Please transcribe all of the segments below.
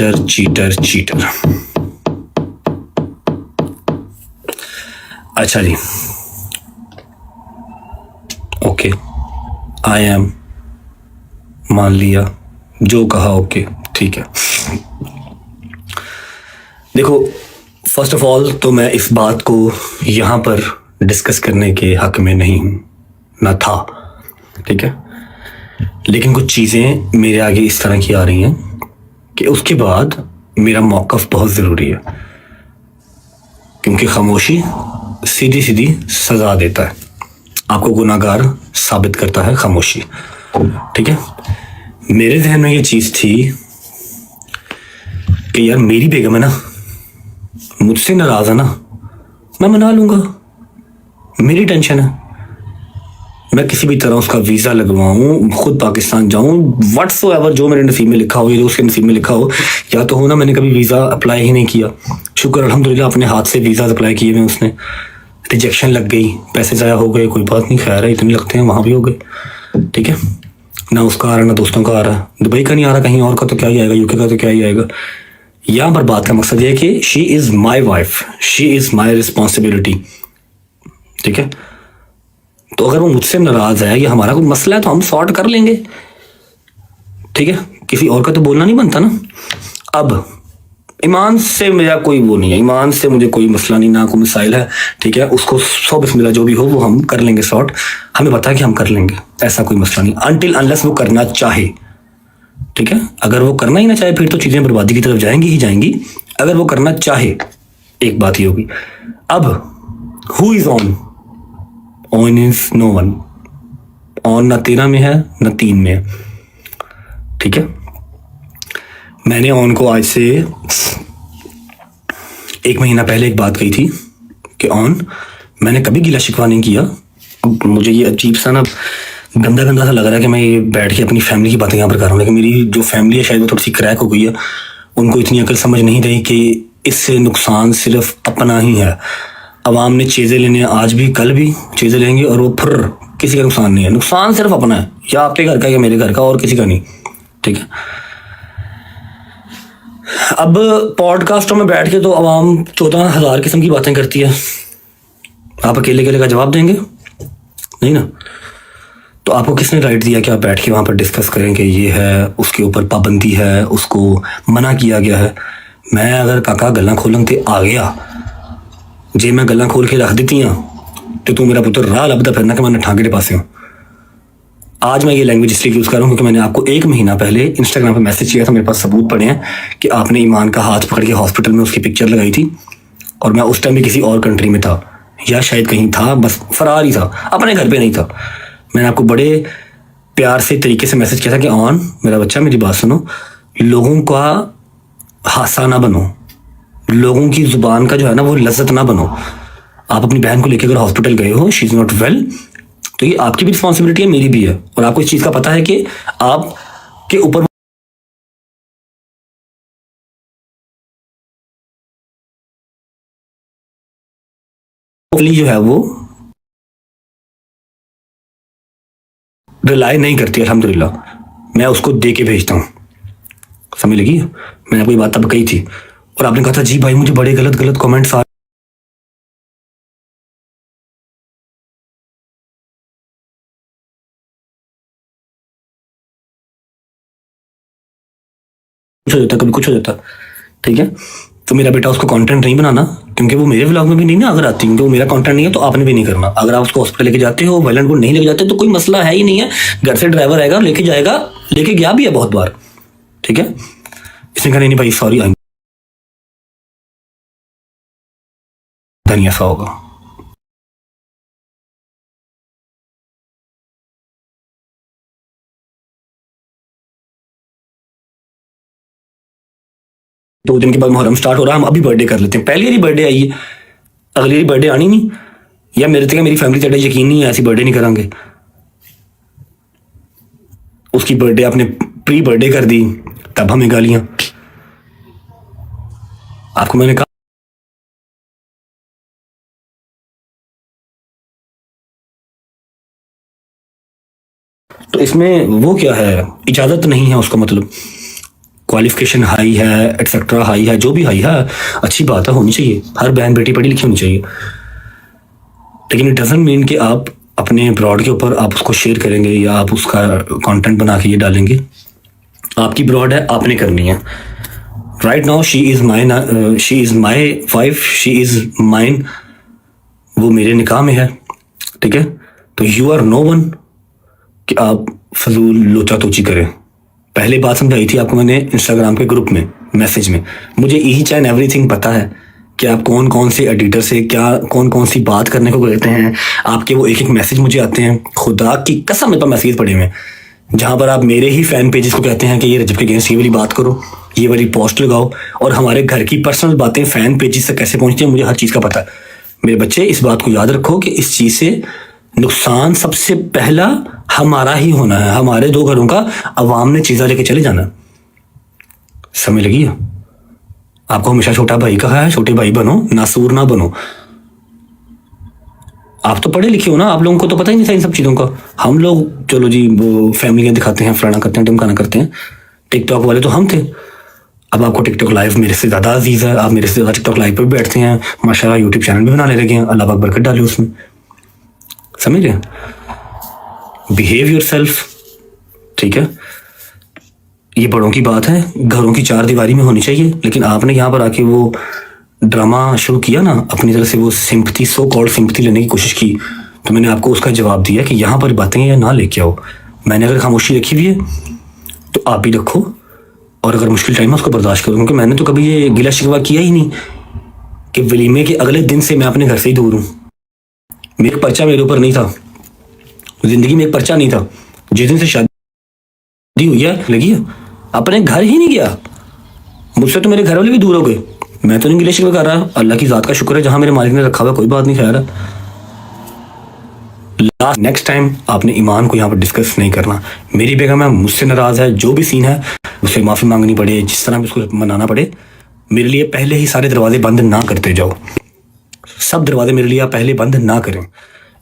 Cheater cheater cheater. अच्छा जी, okay, I am, मान लिया, जो कहा ओके, ठीक है। देखो, फर्स्ट ऑफ ऑल तो मैं इस बात को यहाँ पर डिस्कस करने के हक में नहीं हूँ, ना था, ठीक है। लेकिन कुछ चीज़ें मेरे आगे इस तरह की आ रही हैं कि उसके बाद मेरा मौक़िफ़ बहुत ज़रूरी है, क्योंकि खामोशी सीधी सीधी सज़ा देता है, आपको गुनाहगार साबित करता है खामोशी, ठीक है। मेरे जहन में ये चीज़ थी कि यार मेरी बेगम है ना, मुझसे नाराज़ है ना, मैं मना लूँगा, मेरी टेंशन है, मैं किसी भी तरह उसका वीज़ा लगवाऊँ, खुद पाकिस्तान जाऊँ, व्हाट्सोएवर जो मेरे नसीब में लिखा हो या जो उसके नसीब में लिखा हो, या तो हो ना मैंने कभी वीज़ा अप्लाई ही नहीं किया, शुक्र अल्हम्दुलिल्लाह अपने हाथ से वीज़ा अप्लाई किए में उसने, रिजेक्शन लग गई, पैसे ज़ाया हो गए, कोई बात नहीं, खैर है, इतने लगते हैं, वहाँ भी हो गए, ठीक है। ना उसका आ रहा ना दोस्तों का आ रहा, दुबई का नहीं आ रहा, कहीं और का तो क्या ही आएगा, यूके का तो क्या ही आएगा। यहाँ पर बात का मकसद ये है कि she is my wife, she is my responsibility, ठीक है। तो अगर वो मुझसे नाराज़ है या हमारा कोई मसला है तो हम सॉर्ट कर लेंगे, ठीक है, किसी और का तो बोलना नहीं बनता ना। अब ईमान से मेरा कोई वो नहीं है, ईमान से मुझे कोई मसला नहीं, ना कोई मिसाइल है, ठीक है, उसको सौ बिस्मिल्लाह जो भी हो वो हम कर लेंगे सॉर्ट, हमें पता है कि हम कर लेंगे, ऐसा कोई मसला नहीं, अनटिल अनलेस वो करना चाहे, ठीक है। अगर वो करना ही ना चाहे फिर तो चीज़ें बर्बादी की तरफ जाएंगी ही जाएंगी, अगर वो करना चाहे एक बात ही होगी। अब who is on? On is no one, on ना 13 में है ना 3 में है, ठीक है। मैंने ऑन को आज से 1 महीना पहले एक बात कही थी कि ऑन, मैंने कभी गिला शिकवा नहीं किया, अब मुझे ये अजीब सा ना गंदा गंदा सा लग रहा है कि मैं ये बैठ के अपनी फैमिली की बातें यहाँ पर कर रहा हूँ, लेकिन मेरी जो फैमिली है शायद वो थोड़ी सी क्रैक हो गई है, उनको इतनी अकल समझ नहीं रही कि इससे नुकसान सिर्फ अपना ही है। अवाम ने चीज़ें लेने आज भी कल भी चीज़ें लेंगे और वो फिर किसी का नुकसान नहीं है, नुकसान सिर्फ अपना है, या आपके घर का या मेरे घर का, और किसी का नहीं, ठीक है। अब पॉडकास्टों में बैठ के तो अवाम 14,000 किस्म की बातें करती है, आप अकेले अकेले का जवाब देंगे नहीं ना। तो आपको किसने राइट दिया कि आप बैठ के वहाँ पर डिस्कस करें कि ये है, उसके ऊपर पाबंदी है, उसको मना किया गया है। मैं अगर काका गल्लां खोलन ते आ गया, जे मैं गल्लां खोल के रख दी तो तू मेरा पुत्र राह लभदा फिरना कि मैं नठांगे के पासे हूँ। आज मैं ये लैंग्वेज इसलिए यूज़ कर रहा हूँ क्योंकि मैंने आपको 1 महीना पहले इंस्टाग्राम पर मैसेज किया था, मेरे पास सबूत पड़े हैं कि आपने ईमान का हाथ पकड़ के हॉस्पिटल में उसकी पिक्चर लगाई थी, और मैं उस टाइम भी किसी और कंट्री में था, या शायद कहीं था, बस फरार ही था, अपने घर पे नहीं था। मैंने आपको बड़े प्यार से तरीके से मैसेज किया था कि ऑन मेरा बच्चा मेरी बात सुनो, लोगों का हादसा ना बनो, लोगों की जुबान का जो है ना वो लज्जत ना बनो। आप अपनी बहन को लेकर अगर हॉस्पिटल गए हो, शी इज़ नॉट वेल, तो ये आपकी भी रिस्पॉन्सिबिलिटी है, मेरी भी है, और आपको इस चीज़ का पता है कि आपके ऊपर जो है वो रिलाई नहीं करती, अल्हम्दुलिल्लाह, मैं उसको दे के भेजता हूँ, समझ लगी। मैंने कोई बात तब कही थी और आपने कहा था जी भाई मुझे बड़े गलत गलत कमेंट्स आ कुछ हो जाता, कभी कुछ हो जाता, ठीक है। तो मेरा बेटा उसको कंटेंट नहीं बनाना, क्योंकि वो मेरे व्लॉग में भी नहीं ना अगर आती, क्योंकि वो मेरा कंटेंट नहीं है, तो आपने भी नहीं करना। अगर आप उसको हॉस्पिटल लेके जाते हो, वायलेंट को नहीं लेके जाते तो कोई मसला है ही नहीं है, घर से ड्राइवर आएगा लेके जाएगा, लेके गया भी है बहुत बार, ठीक है। इसने कहा नहीं भाई सॉरी, धनिया सा होगा। दो दिन के बाद मुहर्रम स्टार्ट हो रहा है, हम अभी बर्थडे कर लेते हैं, पहली बारी बर्थडे आई है, अगली बारी बर्थडे आनी नहीं, या मेरे तक मेरी फैमिली तेरा यकीन नहीं है ऐसी बर्थडे नहीं करांगे। उसकी बर्थडे आपने प्री बर्थडे कर दी, तब हमें गालियां। आपको मैंने कहा तो इसमें वो क्या है, इजाजत नहीं है उसका मतलब, क्वालिफिकेशन हाई है, एक्सेट्रा हाई है, जो भी हाई है, अच्छी बात है, होनी चाहिए। हर बहन बेटी पढ़ी लिखी होनी चाहिए। लेकिन इट डजंट मीन कि आप अपने ब्रॉड के ऊपर आप उसको शेयर करेंगे या आप उसका कंटेंट बना के ये डालेंगे। आपकी ब्रॉड है, आपने करनी है। Right now she is my wife, she is mine, वो मेरे निकाह में है, ठीक है। तो यू आर नो वन कि आप फजूल लोचा तोची करें। पहले बात समझाई थी आपको मैंने इंस्टाग्राम के ग्रुप में, मैसेज में। मुझे ईच एंड एवरीथिंग पता है कि आप कौन कौन से एडिटर से क्या कौन कौन सी बात करने को कहते हैं। आपके वो एक एक मैसेज मुझे आते हैं, खुदा की कसम मेरे पास मैसेज पड़े हुए हैं जहाँ पर आप मेरे ही फैन पेजेस को कहते हैं कि ये रजब के अगेंस्ट ये वाली बात करो, ये वाली पोस्ट लगाओ। और हमारे घर की पर्सनल बातें फैन पेजेस से कैसे पहुँचती हैं मुझे हर चीज़ का पता है। मेरे बच्चे, इस बात को याद रखो कि इस चीज़ से नुकसान सबसे पहला हमारा ही होना है। हमारे 2 घरों का अवाम ने चीज़ा लेके चले जाना। समझ लगी है? आपको हमेशा छोटा भाई कहा है, छोटे भाई बनो, नासूर ना बनो। आप तो पढ़े लिखे हो ना, आप लोगों को तो पता ही नहीं था इन सब चीज़ों का। हम लोग चलो जी वो फैमिली दिखाते हैं, फलाना करते हैं, ढमकाना करते हैं। टिकटॉक वाले तो हम थे। अब आपको टिकटॉक लाइव मेरे से ज़्यादा अजीज़ है, आप मेरे से ज़्यादा टिकटॉक लाइव पर भी बैठते हैं। माशाल्लाह यूट्यूब चैनल भी बनाने लगे हैं, अल्लाह पाक बरकत डाले उसमें। समझ रहे? बिहेव योरसेल्फ, ठीक है। ये बड़ों की बात है, घरों की 4 दीवारी में होनी चाहिए। लेकिन आपने यहाँ पर आके वो ड्रामा शुरू किया ना, अपनी तरह से वो सिंपथी, सो कॉल्ड सिंपथी लेने की कोशिश की। तो मैंने आपको उसका जवाब दिया कि यहाँ पर बातें या ना लेके आओ। मैंने अगर खामोशी रखी हुई है तो आप भी रखो, और अगर मुश्किल टाइम है उसको बर्दाश्त करो। क्योंकि मैंने तो कभी ये गिला शिकवा किया ही नहीं कि वलीमे के अगले दिन से मैं अपने घर से ही दूर हूँ। मेरा पर्चा मेरे ऊपर नहीं था, जिंदगी में एक पर्चा नहीं था। जिस दिन से शादी हुई है लगी है, अपने घर ही नहीं गया। मुझसे तो मेरे घर वाले भी दूर हो गए। मैं तो नहीं गिले शिकवे कर रहा, अल्लाह की ज़ात का शुक्र है, जहां मेरे मालिक ने रखा हुआ कोई बात नहीं। खैर नेक्स्ट टाइम आपने ईमान को यहाँ पर डिस्कस नहीं करना। मेरी बेगम है, मुझसे नाराज़ है, जो भी सीन है उससे माफ़ी मांगनी पड़े, जिस तरह भी उसको मनाना पड़े, मेरे लिए पहले ही सारे दरवाजे बंद ना करते जाओ। सब दरवाजे मेरे लिए आप पहले बंद ना करें।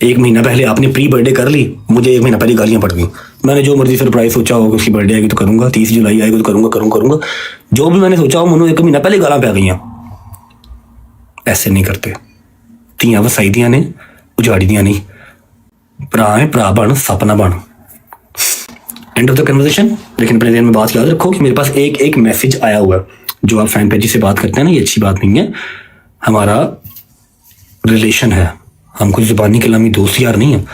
1 महीना पहले आपने प्री बर्थडे कर ली, मुझे 1 महीना पहले गालियाँ पड़ गई। मैंने जो मर्जी सरप्राइज सोचा होगा, उसकी बर्थडे आएगी तो करूँगा, 30 जुलाई आएगी तो करूँगा। जो भी मैंने सोचा हो, मुझे 1 महीना पहले गालां पै गई। ऐसे नहीं करते। ਧੀਆਂ ਵਸਾਈ ਦੀਆਂ ने, उजाड़ी दियां नहीं। भरा है भरा बन, सपना बन। End of the conversation. लेकिन अपने दिन में बात याद रखो कि मेरे पास एक मैसेज आया हुआ है। जो आप फैन पेज से बात करते हैं ना, ये अच्छी बात नहीं है। हमारा रिलेशन है, हम कुछ जुबानी कलामी दोस्त यार नहीं है,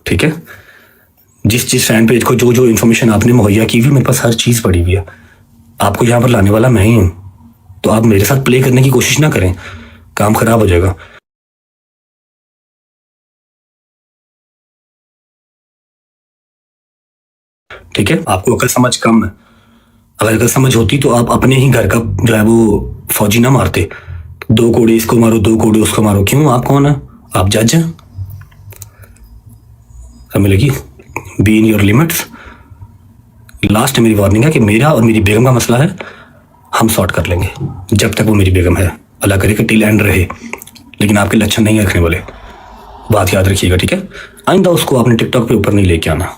ठीक है। जिस फैन पेज को जो इन्फॉर्मेशन आपने मुहैया की हुई, मेरे पास हर चीज़ पड़ी हुई है। आपको यहाँ पर लाने वाला मैं ही हूँ, तो आप मेरे साथ प्ले करने की कोशिश ना करें, काम खराब हो जाएगा। ठीक है, आपको अकल समझ कम है। अगर अकल समझ होती तो आप अपने ही घर का जो है वो फौजी ना मारते। 2 कोड़े इसको मारो, 2 कोड़े उसको मारो। क्यों? आप कौन है? आप जज हैं। समझ लगी? Be in your limits. Last मेरी वार्निंग है कि मेरा और मेरी बेगम का मसला है, हम सॉर्ट कर लेंगे जब तक वो मेरी बेगम है। अल्लाह करे कि टिल एंड रहे, लेकिन आपके लक्षण नहीं रखने वाले, बात याद रखिएगा, ठीक है। आइंदा उसको आपने टिकटॉक पे ऊपर नहीं लेके आना,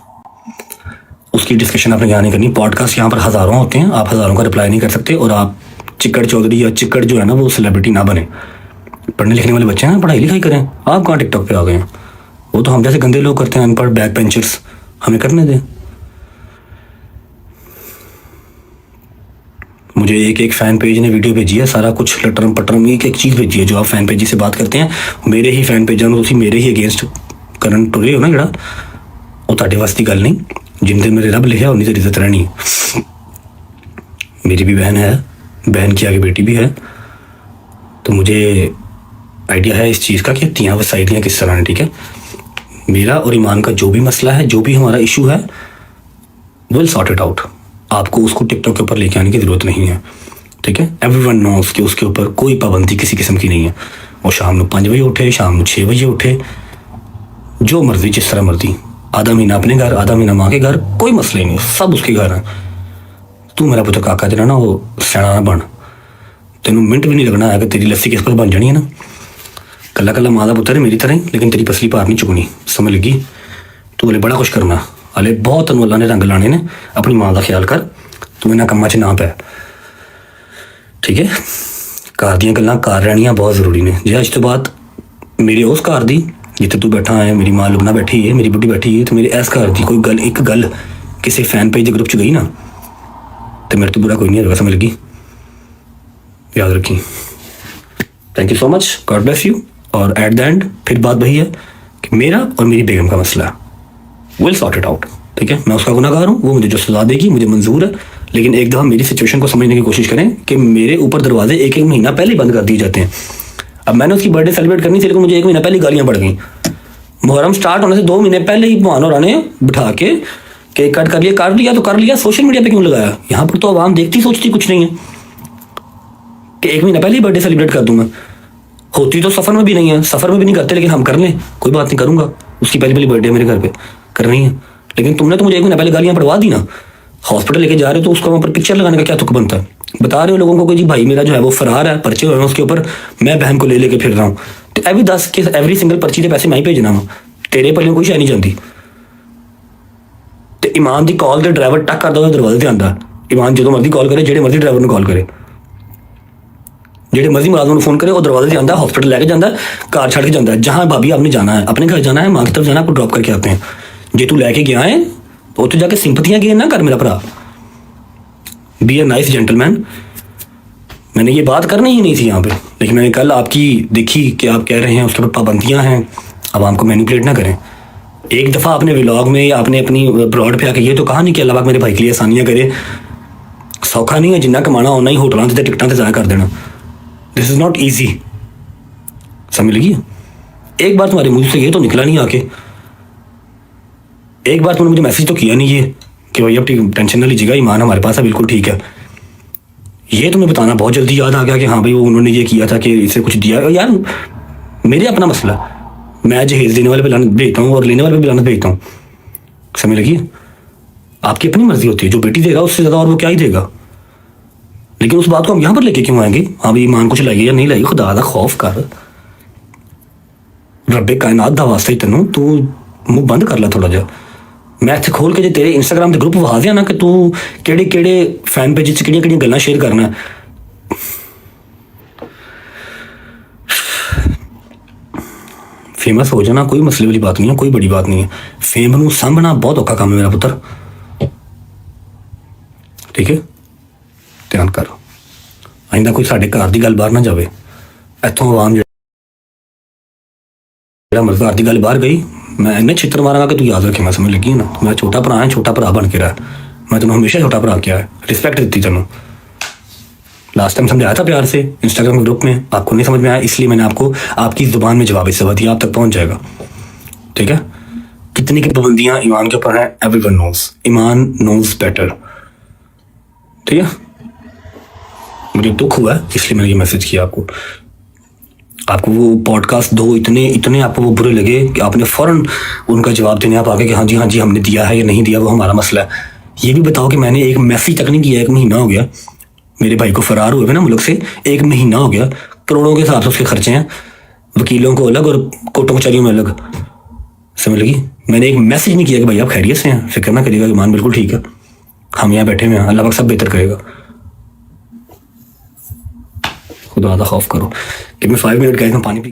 उसकी डिस्कशन आपने यहाँ नहीं करनी। पॉडकास्ट यहाँ पर हज़ारों होते हैं, आप हज़ारों का रिप्लाई नहीं कर सकते। और आप चिक्कड़ चौधरी या चिक्कड़ जो है ना, वो सेलिब्रिटी ना बने। पढ़ने लिखने वाले बच्चे हैं, पढ़ाई लिखाई करें। आप कहाँ टिकटॉक पे आ गए हैं? वो तो हम जैसे गंदे लोग करते हैं, अनपढ़ बैक बेंचर्स, हमें करने दें। मुझे एक फैन पेज ने वीडियो भेजी है, सारा कुछ लटरम पटरम एक चीज़ भेजी है। जो आप फैन पेज से बात करते हैं, मेरे ही फैन पेजा तुम मेरे ही अगेंस्ट करन टुरे हो ना, जरा वो ਤੁਹਾਡੇ वास्ते गल नहीं। जिनते मेरे रब लिखा उन्हीं तेरी इज्जत रहनी। मेरी भी बहन है, बहन की आगे बेटी भी है, तो मुझे आइडिया है इस चीज़ का कि तियाँ वसाइटियाँ किस तरह है, ठीक है। मेरा और ईमान का जो भी मसला है, जो भी हमारा इशू है, विल सॉर्ट इट आउट। आपको उसको टिकटॉक के ऊपर लेके आने की ज़रूरत नहीं है, ठीक है। एवरीवन नोस कि उसके ऊपर कोई पाबंदी किसी किस्म की नहीं है। वो शाम को 5 बजे उठे, शाम को 6 बजे उठे, जो मर्जी, जिस तरह मर्जी। आधा महीना अपने घर, आधा महीना माँ के घर, कोई मसले नहीं, सब उसके घर है। तू मेरा पुत्र काका जरा ना, वो सैना ना बन। तेन मिनट भी नहीं लगना है कि तेरी लस्सी किस पर बन जानी है ना। कला कला माँ का पुत्र है मेरी तरह ही, लेकिन तेरी पसली पार नहीं चुकनी। समझ लगी? तू हले बड़ा कुछ करना, हले बहुत तेन अल्लाह ने रंग लाने ने। अपनी माँ का ख्याल कर, तू इन्ना कम्मा च ना पै, ठीक है। घर दियां गल्लां घर रहनियां बहुत जरूरी ने। जे अज तो बाद मेरे उस घर दी जिथे तू बैठा है, मेरी मां लुबना बैठी है, मेरी बुढ़ी बैठी है, तो मेरे इस घर की कोई गल, एक गल किसी फैन पेज के ग्रुप च गई ना, तो मेरे तो बुरा कोई नहीं होगा, समझ लगी, याद रखी। Thank you so much, God bless you. और एट द एंड फिर बात वही है कि मेरा और मेरी बेगम का मसला है, विल सॉर्ट इट आउट, ठीक है। मैं उसका गुनाहगार हूँ, वो मुझे जो सजा देगी मुझे मंजूर है, लेकिन एक दफ़ा मेरी सिचुएशन को समझने की कोशिश करें कि मेरे ऊपर दरवाजे एक महीना पहले बंद कर दिए जाते हैं। अब मैंने उसकी बर्थडे सेलिब्रेट करनी थी, लेकिन मुझे 1 महीना पहले गालियाँ पड़ गई। मुहर्रम स्टार्ट होने से 2 महीने पहले ही मोहन और ने बिठा के केक कट कर लिया तो कर लिया, सोशल मीडिया पे क्यों लगाया? यहाँ पर तो आवाम देखती सोचती कुछ नहीं है कि 1 महीना पहले ही बर्थडे सेलिब्रेट कर दूँ मैं। होती तो सफ़र में भी नहीं है, सफ़र में भी नहीं करते, लेकिन हम कर लें, कोई बात नहीं, करूँगा। उसकी पहली बर्थडे मेरे घर पे करनी है, लेकिन तुमने तो मुझे 1 महीना पहले गालियाँ पड़वा दी ना। हॉस्पिटल लेके जा रहे हो तो उसका वहाँ पर पिक्चर लगाने का क्या तुक बनता है? बता रहे हो लोगों को कि जी भाई मेरा जो है वो फरार है, पर्चे हुए हैं उसके ऊपर, मैं बहन को ले लेके फिर रहा हूँ, तो एवरी 10 के एवरी सिंगल पर्ची के पैसे मैं ही भेजना वा, तेरे पल्ले कोई शायद नहीं जानती। तो ईमान की कॉल तो ड्राइवर टक करता दरवाजे से आता, ईमान जो मर्जी कॉल करे, जेडे मर्जी ड्राइवर ने कॉल करे, जेडे मर्जी मुलाजम ने फोन करे, वो दरवाजे से आता, हॉस्पिटल लेके जाता, कार छड़ के जाता है, जहाँ भाभी आपने जाना है, अपने घर जाना है, माँ की तरफ जाना है, आपको ड्रॉप करके आते हैं। जे तू लैके गया है तो उत्थे जाके सिंपतियां गेन ना कर मेरा भरा, बी ए नाइस जेंटलमैन। मैंने ये बात करनी ही नहीं थी यहाँ पे, लेकिन मैंने कल आपकी देखी कि आप कह रहे हैं उसके ऊपर पाबंदियाँ हैं, अब हमको मैनिपुलेट ना करें। एक दफ़ा आपने व्लॉग में या आपने अपनी ब्रॉड पे आके ये तो कहा नहीं कि अल्लाह पाक मेरे भाई के लिए आसानियाँ करे, सौखा नहीं है, जिन्ना कमाना उन्ना ही होटलों से टिकटां से ज़ाया कर देना, दिस इज़ नॉट ईजी, समझ लगी। एक बार तुम्हारे मुँह से ये तो निकला नहीं आके, एक बार तुमने मुझे मैसेज तो किया नहीं ये कि भाई अब टेंशन ना लीजिएगा, ईमान हमारे पास है, बिल्कुल ठीक है। ये तुम्हें बताना बहुत जल्दी याद आ गया कि हाँ भाई वो उन्होंने ये किया था कि इसे कुछ दिया। यार मेरे अपना मसला, मैं जहेज देने वाले पे लानत भेजता हूँ और लेने वाले पे भी लानत भेजता हूँ, समझ लगी। आपकी अपनी मर्जी होती है, जो बेटी देगा उससे ज़्यादा और वो क्या ही देगा, लेकिन उस बात को हम यहाँ पर लेके क्यों आएंगे? हाँ भाई ईमान कुछ लाइए या नहीं लाइए, खुदा दा खौफ कर, रब्बे कायनात दा वास्ते तेनों तू मुँह बंद कर ला थोड़ा जा। मैं इत्थे खोल के जो तेरे इंस्टाग्राम के ग्रुप वहा दिया ना कि तू केड़े केड़े फैन पेज च केड़ियां केड़ियां गल्लां शेयर करना, फेमस हो जाना कोई मसले वाली बात नहीं है, कोई बड़ी बात नहीं है। फेम नूं सामभना बहुत औखा काम है मेरा पुत्र, ठीक है, ध्यान कर। आइंदा कोई साडे घर दी गल बाहर ना जावे, इत्थों आवाम जिहड़ा मर्ज़ घर दी गल बाहर गई, मैं इन्ने छित्र मारांगा कि तू याद रखेगा, समझ लगी ना। मेरा छोटा भरा है, छोटा भरा बन के रहा, मैं तेनों हमेशा छोटा भरा किया है, रिस्पेक्ट दी तेनों। लास्ट टाइम समझाया था प्यार से इंस्टाग्राम ग्रुप में, आपको नहीं समझ में आया, इसलिए मैंने आपको आपकी जुबान में जवाब इससे दिया, आप तक पहुंच जाएगा, ठीक है। कितनी की पाबंदियां ईमान के ऊपर है, एवरीवन नोज, ईमान नोज बेटर, ठीक है। मुझे दुख हुआ है इसलिए मैंने ये मैसेज किया आपको। आपको वो पॉडकास्ट दो इतने आपको वो बुरे लगे कि आपने फ़ौरन उनका जवाब देने आप आगे कि हाँ जी हमने दिया है या नहीं दिया, वो हमारा मसला है। ये भी बताओ कि मैंने एक मैसेज तक नहीं किया, 1 महीना हो गया मेरे भाई को फरार हुए ना मुल्क से, 1 महीना हो गया, करोड़ों के हिसाब से उसके खर्चे हैं, वकीलों को अलग और कोर्टों कचहरियों में अलग, समझ लगी। मैंने एक मैसेज नहीं किया कि भाई आप खैरियत से हैं, फिक्र ना करिएगा, ईमान बिल्कुल ठीक है, हम यहाँ बैठे हुए हैं, अल्लाह पाक सब बेहतर करेगा, खुदा दा खौफ करो। गिव मी 5 मिनट गाइस, मैं पानी पी